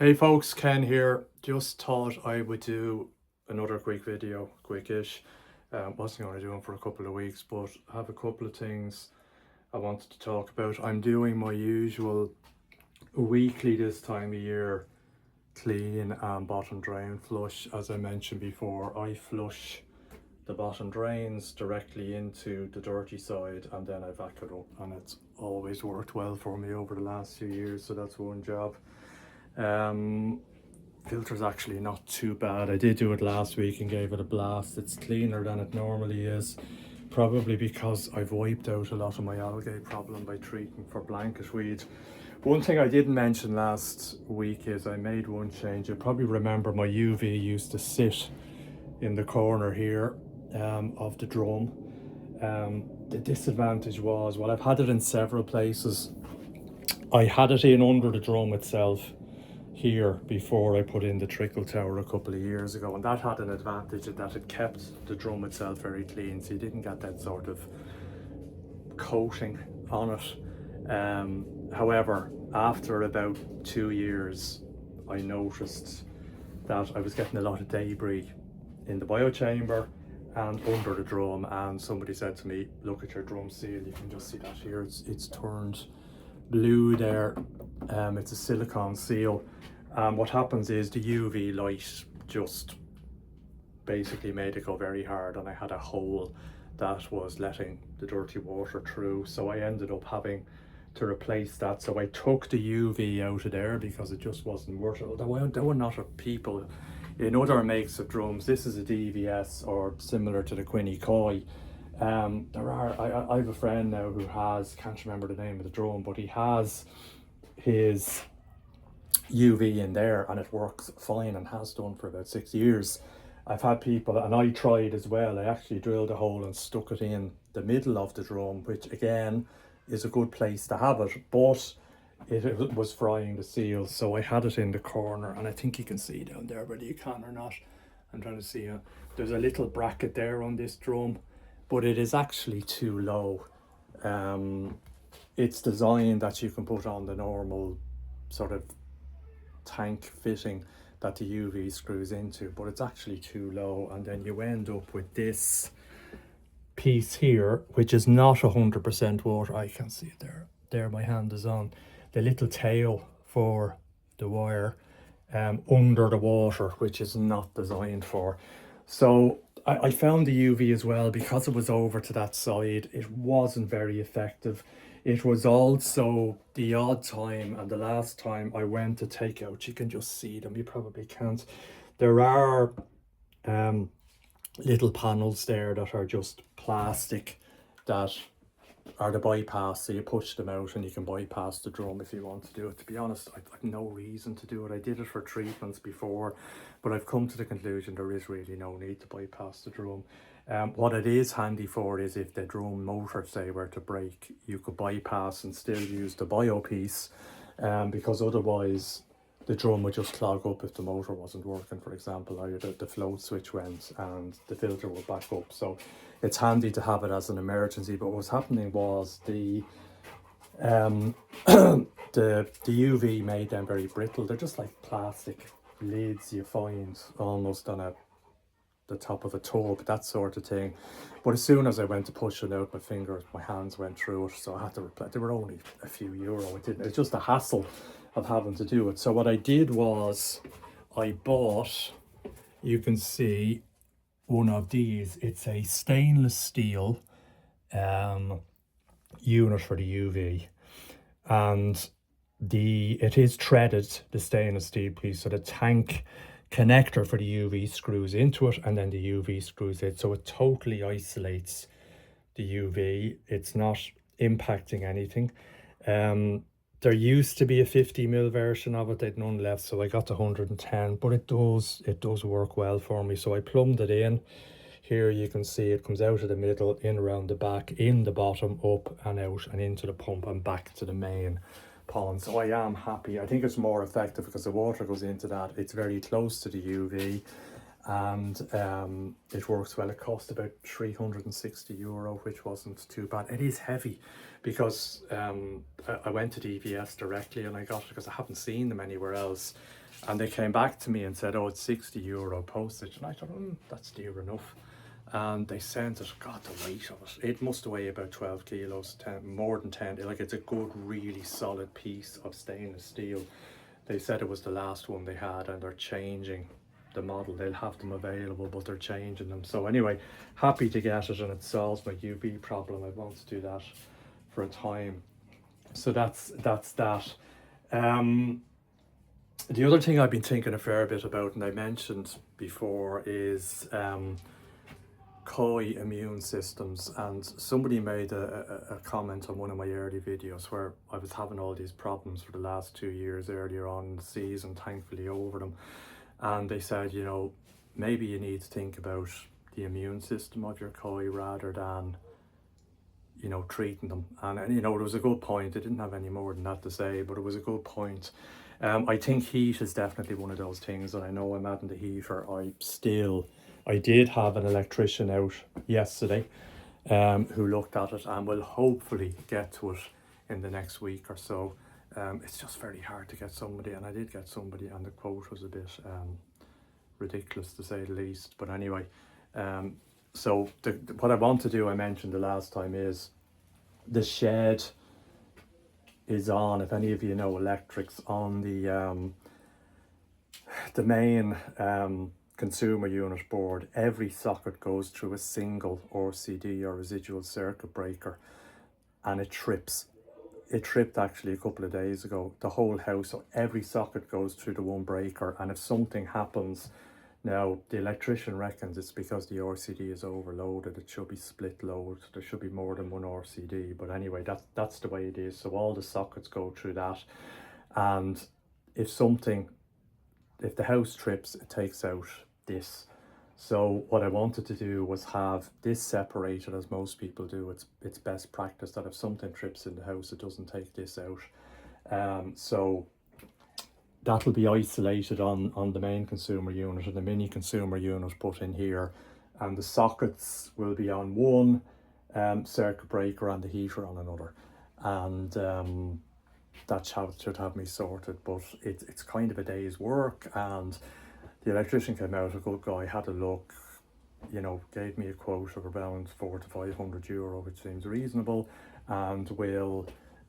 Hey folks, Ken here. Just thought I would do another quick video, quickish. Wasn't going to do them for a couple of weeks, but I have a couple of things I wanted to talk about. I'm doing my usual weekly this time of year clean and bottom drain flush. As I mentioned before, I flush the bottom drains directly into the dirty side and then I vac it up, and it's always worked well for me over the last few years, so that's one job. Filter's actually not too bad. I did do it last week and gave it a blast. It's cleaner than it normally is, probably because I've wiped out a lot of my algae problem by treating for blanket weed. One thing I didn't mention last week is I made one change. You probably remember my UV used to sit in the corner here of the drum. The disadvantage was, well, I've had it in several places. I had it in under the drum itself here before I put in the trickle tower a couple of years ago, and that had an advantage in that it kept the drum itself very clean, so you didn't get that sort of coating on it. However, after about 2 years, I noticed that I was getting a lot of debris in the biochamber and under the drum, and somebody said to me, look at your drum seal, you can just see that here, it's turned blue there. It's a silicone seal. What happens is the UV light just basically made it go very hard, and I had a hole that was letting the dirty water through, so I ended up having to replace that. So I took the UV out of there because it just wasn't worth it. There were not a people in other makes of drums. This is a DVS or similar to the Quinny Coy. I have a friend now who has, can't remember the name of the drum, but he has his UV in there and it works fine and has done for about 6 years. I've had people, and I tried as well, I actually drilled a hole and stuck it in the middle of the drum, which again is a good place to have it, but it was frying the seal, so I had it in the corner, and I think you can see down there whether you can or not. I'm trying to see it. There's a little bracket there on this drum, but it is actually too low. It's designed that you can put on the normal sort of tank fitting that the UV screws into, but it's actually too low, and then you end up with this piece here which is not 100% water. I can see it there my hand is on the little tail for the wire under the water, which is not designed for. So I found the UV as well, because it was over to that side, it wasn't very effective. It was also the odd time, and the last time I went to take out, you can just see them, you probably can't, there are little panels there that are just plastic that are the bypass, so you push them out and you can bypass the drum if you want to do it. To be honest, I've no reason to do it. I did it for treatments before, but I've come to the conclusion there is really no need to bypass the drum. What it is handy for is if the drum motor, say, were to break, you could bypass and still use the bio piece, because otherwise the drum would just clog up if the motor wasn't working, for example, or the float switch went and the filter would back up. So it's handy to have it as an emergency. But what was happening was the UV made them very brittle. They're just like plastic lids you find almost on the top of a tub, that sort of thing. But as soon as I went to push it out, my fingers, my hands went through it, so I had to replace. They were only a few euro. It's just a hassle of having to do it. So what I did was I bought, you can see, one of these. It's a stainless steel unit for the UV, and it is threaded, the stainless steel piece, so the tank connector for the UV screws into it and then the UV screws it, so it totally isolates the UV. It's not impacting anything. There used to be a 50mm version of it, they'd none left, so I got the 110, but it does work well for me. So I plumbed it in. Here you can see it comes out of the middle, in around the back, in the bottom, up and out and into the pump and back to the main pond. So I am happy. I think it's more effective because the water goes into that. It's very close to the UV, and it works well. It cost about €360, which wasn't too bad. It is heavy because I went to DVS directly and I got it because I haven't seen them anywhere else. And they came back to me and said, oh, it's €60 postage. And I thought, that's dear enough. And they sent it, God, the weight of it. It must weigh about 12 kilos, 10, more than 10. Like, it's a good, really solid piece of stainless steel. They said it was the last one they had and they're changing the model. They'll have them available, but they're changing them. So anyway, happy to get it, and it solves my UV problem. I want to do that for a time. So that's that. The other thing I've been thinking a fair bit about, and I mentioned before, is koi immune systems. And somebody made a comment on one of my early videos where I was having all these problems for the last 2 years earlier on in the season, thankfully over them. And they said, you know, maybe you need to think about the immune system of your koi rather than, you know, treating them. And you know, it was a good point. I didn't have any more than that to say, but it was a good point. I think heat is definitely one of those things, and I know I'm adding the heater. I did have an electrician out yesterday who looked at it and will hopefully get to it in the next week or so. It's just very hard to get somebody, and I did get somebody, and the quote was a bit ridiculous to say the least. But anyway, so what I want to do, I mentioned the last time, is the shed is on, if any of you know electrics, on the main consumer unit board. Every socket goes through a single RCD, or residual circuit breaker, and it trips. It tripped actually a couple of days ago, the whole house. So every socket goes through the one breaker, and if something happens, now the electrician reckons it's because the RCD is overloaded. It should be split load. There should be more than one RCD, but anyway, that's the way it is. So all the sockets go through that, and if the house trips, it takes out this. So what I wanted to do was have this separated, as most people do. It's best practice that if something trips in the house, it doesn't take this out. So that'll be isolated on the main consumer unit, and the mini consumer unit put in here, and the sockets will be on one circuit breaker and the heater on another, and that's how it should have me sorted. But it's kind of a day's work, and the electrician came out, a good guy, had a look, you know, gave me a quote of around €400 to €500, which seems reasonable, and will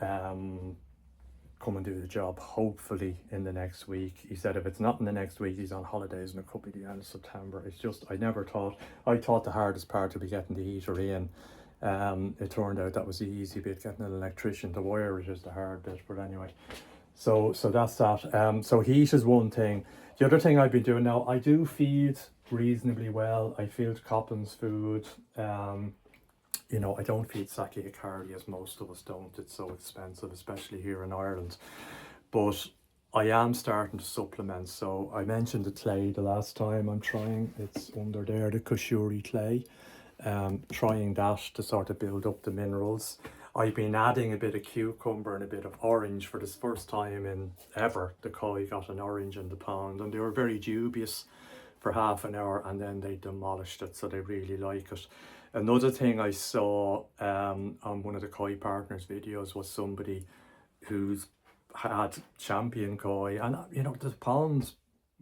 come and do the job hopefully in the next week. He said if it's not in the next week, he's on holidays, and it could be the end of September. It's just, I thought the hardest part would be getting the heater in. It turned out that was the easy bit. Getting an electrician to wire it is the hard bit. But anyway, so that's that. So heat is one thing. The other thing I've been doing now, I do feed reasonably well. I feed Coppin's food. You know, I don't feed sake akari, as most of us don't. It's so expensive, especially here in Ireland. But I am starting to supplement. So I mentioned the clay the last time. I'm trying, it's under there, the Kactily clay. Trying that to sort of build up the minerals. I've been adding a bit of cucumber and a bit of orange. For this first time in ever, the koi got an orange in the pond, and they were very dubious for half an hour, and then they demolished it, so they really like it. Another thing I saw on one of the koi partners videos was somebody who's had champion koi, and you know, the pond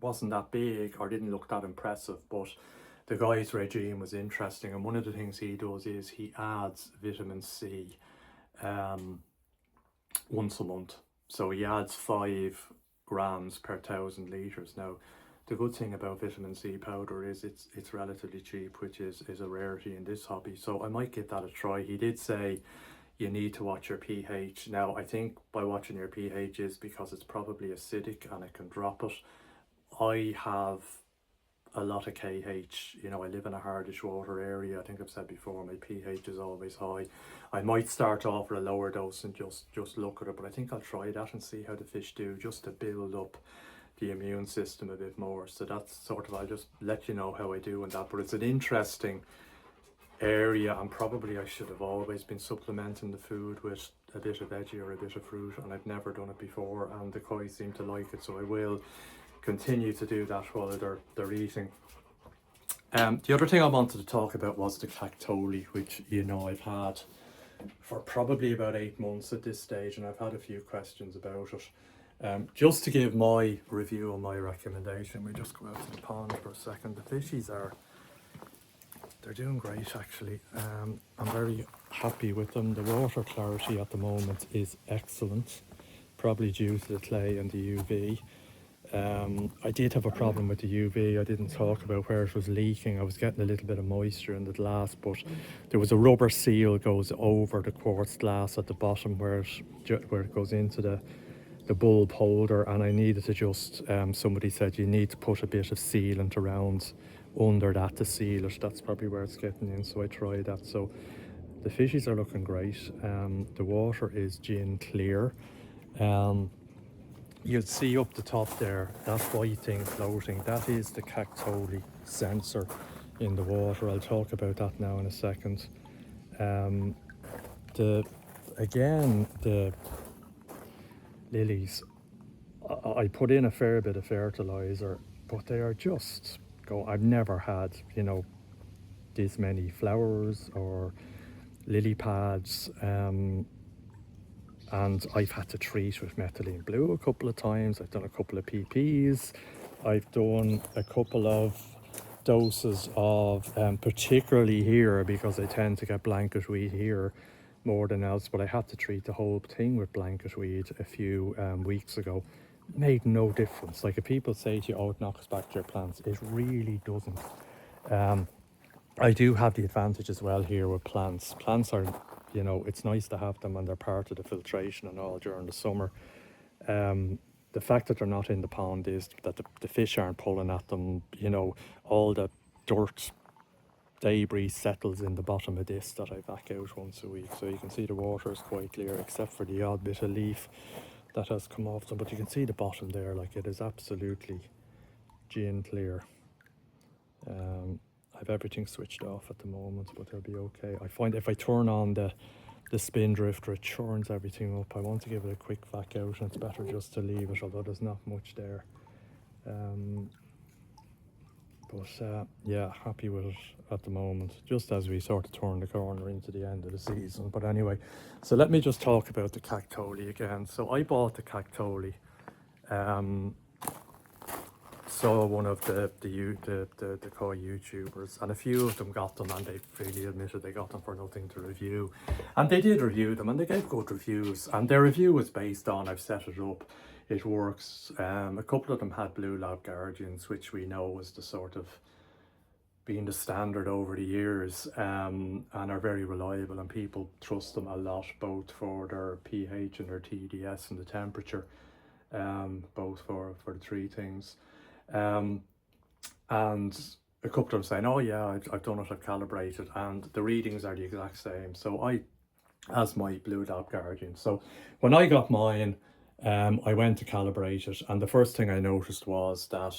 wasn't that big or didn't look that impressive, but the guy's regime was interesting, and one of the things he does is he adds vitamin C once a month. So he adds 5 grams per 1,000 litres. Now, the good thing about vitamin C powder is it's relatively cheap, which is a rarity in this hobby. So I might give that a try. He did say you need to watch your pH. Now, I think by watching your pH is because it's probably acidic and it can drop it. I have a lot of KH, you know, I live in a hardish water area. I think I've said before, my pH is always high. I might start off with a lower dose and just look at it, but I think I'll try that and see how the fish do, just to build up the immune system a bit more. So that's sort of, I'll just let you know how I do in that. But it's an interesting area, and probably I should have always been supplementing the food with a bit of veggie or a bit of fruit, and I've never done it before, and the koi seem to like it, so I will continue to do that while they're eating. The other thing I wanted to talk about was the Kactoily, which I've had for probably about 8 months at this stage, and I've had a few questions about it. Just to give my review and my recommendation, we just go out to the pond for a second. The fishies they're doing great actually. I'm very happy with them. The water clarity at the moment is excellent, probably due to the clay and the UV. I did have a problem with the UV. I didn't talk about where it was leaking. I was getting a little bit of moisture in the glass, but there was a rubber seal goes over the quartz glass at the bottom where it goes into the bulb holder, and I needed to just, somebody said you need to put a bit of sealant around under that to seal it. That's probably where it's getting in, so I tried that. So the fishies are looking great. The water is gin clear. You'll see up the top there, that white thing floating, that is the Kactoily sensor in the water. I'll talk about that now in a second. The lilies, I put in a fair bit of fertilizer, but they are just I've never had, this many flowers or lily pads. And I've had to treat with methylene blue a couple of times. I've done a couple of PPs. I've done a couple of doses of, particularly here, because I tend to get blanket weed here more than else, but I had to treat the whole thing with blanket weed a few weeks ago. It made no difference. Like, if people say to you, oh, it knocks back your plants, it really doesn't. I do have the advantage as well here with plants. Plants are, it's nice to have them, and they're part of the filtration and all during the summer. The fact that they're not in the pond is that the fish aren't pulling at them. All the dirt, debris settles in the bottom of this that I back out once a week. So you can see the water is quite clear, except for the odd bit of leaf that has come off them. But you can see the bottom there, like, it is absolutely gin clear. I've everything switched off at the moment, but they'll be okay. I find if I turn on the spin drifter, it churns everything up. I want to give it a quick vac out, and it's better just to leave it, although there's not much there. Yeah, happy with it at the moment, just as we sort of turn the corner into the end of the season. But anyway, so let me just talk about the Kactoily again. So I bought the Kactoily. Saw one of the koi YouTubers, and a few of them got them, and they freely admitted they got them for nothing to review. And they did review them, and they gave good reviews. And their review was based on, I've set it up, it works. A couple of them had Blue Lab Guardians, which we know was the sort of been the standard over the years, and are very reliable, and people trust them a lot, both for their pH and their TDS and the temperature, both for the three things. And a couple of them saying, oh yeah, I've done it, I've calibrated, and the readings are the exact same. So as my Blue Lab Guardian. So when I got mine, I went to calibrate it, and the first thing I noticed was that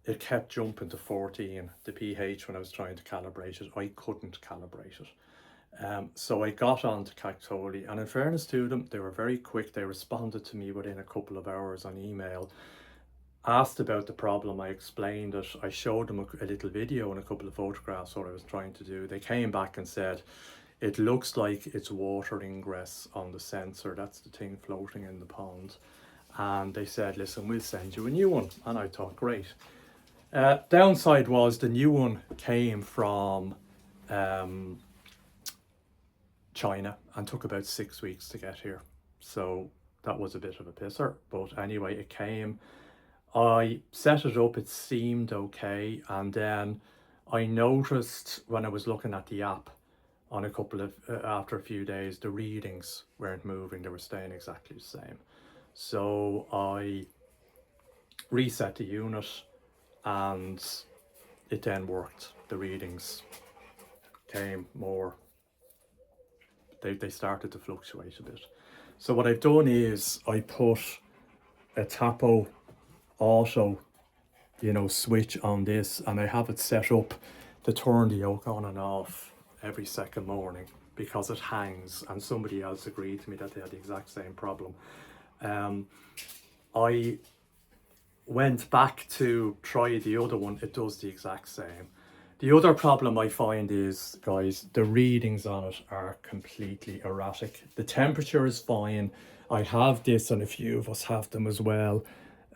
it kept jumping to 14, the pH, when I was trying to calibrate it. I couldn't calibrate it. So I got on to Kactoily, and in fairness to them, they were very quick. They responded to me within a couple of hours on email. Asked about the problem, I explained it, I showed them a little video and a couple of photographs what I was trying to do. They came back and said, it looks like it's water ingress on the sensor, that's the thing floating in the pond. And they said, listen, we'll send you a new one. And I thought, great. Downside was the new one came from China and took about 6 weeks to get here. So that was a bit of a pisser, but anyway, it came. I set it up, it seemed okay, and then I noticed when I was looking at the app on a couple of, after a few days, the readings weren't moving, they were staying exactly the same. So I reset the unit, and it then worked. The readings came more, they started to fluctuate a bit. So what I've done is I put a Tapo auto switch on this, and I have it set up to turn the yolk on and off every second morning because it hangs, and somebody else agreed to me that they had the exact same problem. I went back to try the other one, it does the exact same. The other problem I find is, guys, the readings on it are completely erratic. The temperature is fine. I have this, and a few of us have them as well.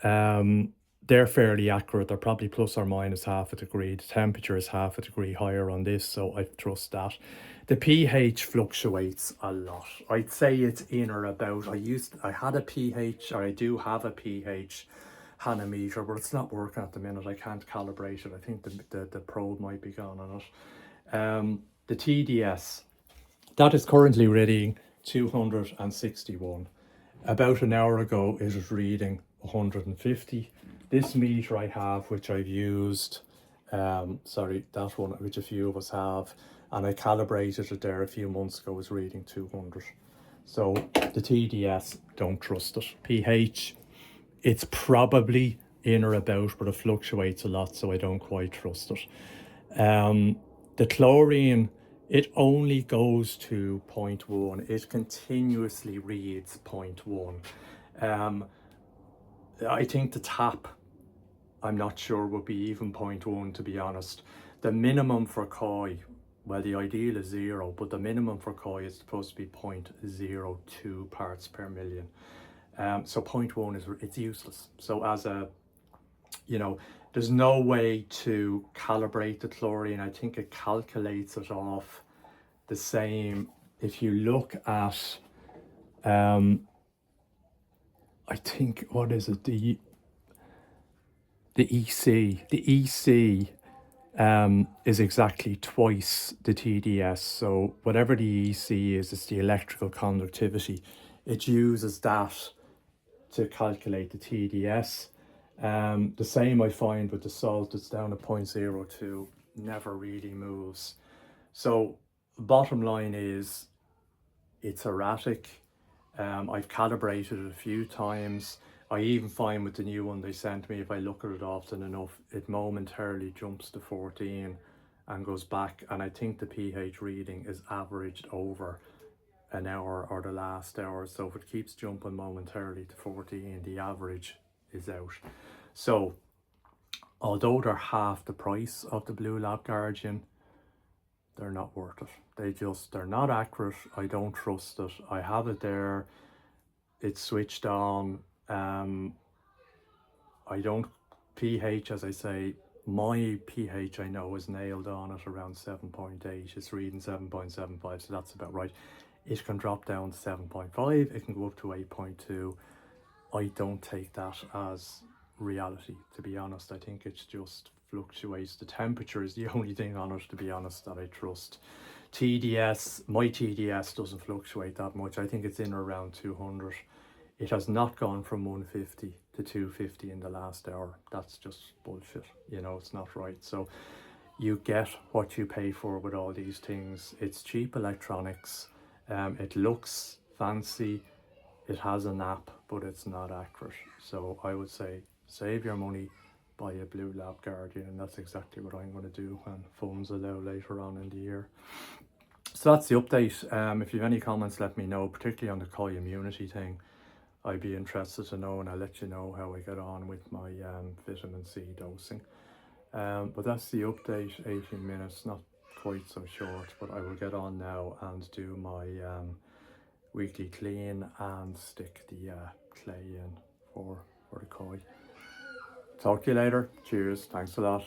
They're fairly accurate. They're probably plus or minus half a degree. The temperature is half a degree higher on this, so I trust that. The pH fluctuates a lot. I'd say it's in or about. I had a pH, or I do have a pH hanometer, but it's not working at the minute. I can't calibrate it. I think the probe might be gone on it. The TDS, that is currently reading 261. About an hour ago, it was reading 150. This meter I have, which I've used, sorry, that one, which a few of us have, and I calibrated it there a few months ago, was reading 200. So the TDS, don't trust it. pH, it's probably in or about, but it fluctuates a lot, so I don't quite trust it. The chlorine, it only goes to 0.1. It continuously reads 0.1. I think the tap, I'm not sure, would be even 0.1, to be honest. The minimum for koi, well, the ideal is 0, but the minimum for koi is supposed to be 0.02 parts per million. So 0.1 is, it's useless. So as a, there's no way to calibrate the chlorine. I think it calculates it off the same. If you look at, I think, what is it? The EC. The EC is exactly twice the TDS. So whatever the EC is, it's the electrical conductivity. It uses that to calculate the TDS. The same I find with the salt. It's down at 0.02, never really moves. So bottom line is, it's erratic. I've calibrated it a few times. I even find with the new one they sent me, if I look at it often enough, it momentarily jumps to 14 and goes back. And I think the pH reading is averaged over an hour or the last hour. So if it keeps jumping momentarily to 14, the average is out. So although they're half the price of the Blue Lab Guardian, they're not worth it. They're not accurate. I don't trust it. I have it there. It's switched on. I don't, pH, as I say, my pH I know is nailed on at around 7.8. It's reading 7.75, so that's about right. It can drop down to 7.5. It can go up to 8.2. I don't take that as reality, to be honest. I think it's just fluctuates. The temperature is the only thing on it, to be honest, that I trust. TDS, my TDS doesn't fluctuate that much. I think it's in or around 200. It has not gone from 150 to 250 in the last hour. That's just bullshit. It's not right. So you get what you pay for with all these things. It's cheap electronics. It looks fancy. It has an app, but it's not accurate. So I would say save your money, buy a Blue Lab Guardian, and that's exactly what I'm going to do when funds allow later on in the year. So that's the update. If you have any comments, let me know, particularly on the koi immunity thing. I'd be interested to know, and I'll let you know how I get on with my vitamin C dosing. But that's the update, 18 minutes, not quite so short, but I will get on now and do my weekly clean and stick the clay in for the koi. Talk to you later. Cheers. Thanks a lot.